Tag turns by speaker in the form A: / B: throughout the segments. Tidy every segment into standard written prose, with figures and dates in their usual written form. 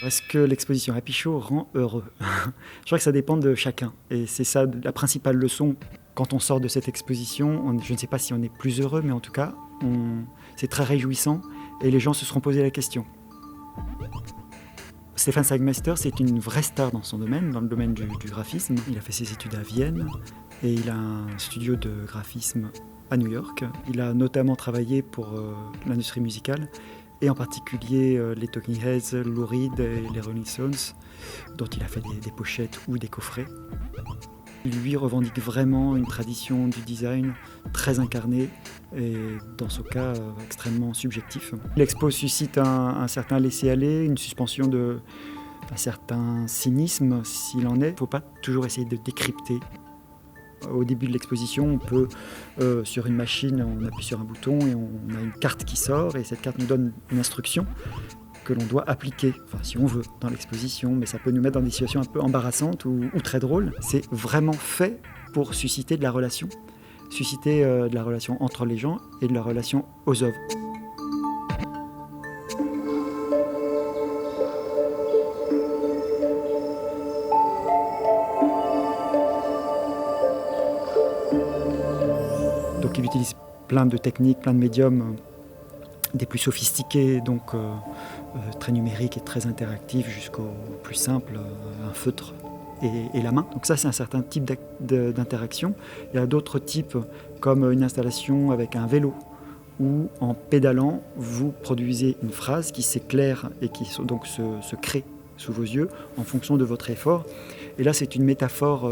A: Est-ce que l'exposition Happy Show rend heureux? Je crois que ça dépend de chacun et c'est ça la principale leçon quand on sort de cette exposition. Je ne sais pas si on est plus heureux, mais en tout cas, c'est très réjouissant et les gens se seront posé la question. Stefan Sagmeister, c'est une vraie star dans son domaine, dans le domaine du graphisme. Il a fait ses études à Vienne et il a un studio de graphisme à New York. Il a notamment travaillé pour l'industrie musicale et en particulier les Talking Heads, Lou Reed et les Rolling Stones, dont il a fait des pochettes ou des coffrets. Lui revendique vraiment une tradition du design très incarnée et dans ce cas extrêmement subjectif. L'expo suscite un certain laisser-aller, une suspension d'un certain cynisme s'il en est. Il ne faut pas toujours essayer de décrypter. Au début de l'exposition, on peut, sur une machine, on appuie sur un bouton et on a une carte qui sort et cette carte nous donne une instruction que l'on doit appliquer, enfin si on veut, dans l'exposition, mais ça peut nous mettre dans des situations un peu embarrassantes ou très drôles. C'est vraiment fait pour susciter de la relation, de la relation entre les gens et de la relation aux œuvres. Donc il utilise plein de techniques, plein de médiums, des plus sophistiqués, donc très numériques et très interactifs, jusqu'au plus simple, un feutre et la main. Donc ça, c'est un certain type d'interaction. Il y a d'autres types, comme une installation avec un vélo, où en pédalant, vous produisez une phrase qui s'éclaire et qui donc se crée sous vos yeux en fonction de votre effort. Et là, c'est une métaphore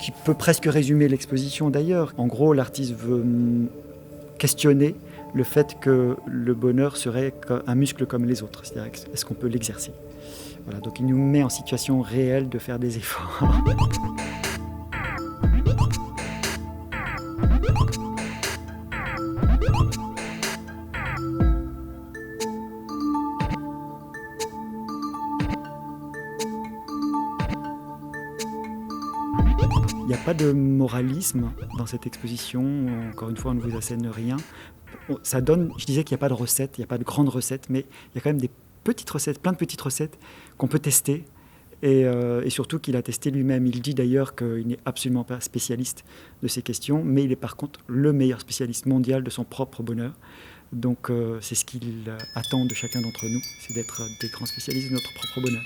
A: qui peut presque résumer l'exposition d'ailleurs. En gros, l'artiste veut questionner le fait que le bonheur serait un muscle comme les autres, c'est-à-dire est-ce qu'on peut l'exercer. Voilà, donc il nous met en situation réelle de faire des efforts. Il n'y a pas de moralisme dans cette exposition, encore une fois on ne vous assène rien. Ça donne, je disais qu'il n'y a pas de recette, il n'y a pas de grande recette, mais il y a quand même des petites recettes, plein de petites recettes qu'on peut tester et surtout qu'il a testé lui-même. Il dit d'ailleurs qu'il n'est absolument pas spécialiste de ces questions, mais il est par contre le meilleur spécialiste mondial de son propre bonheur. Donc c'est ce qu'il attend de chacun d'entre nous, c'est d'être des grands spécialistes de notre propre bonheur.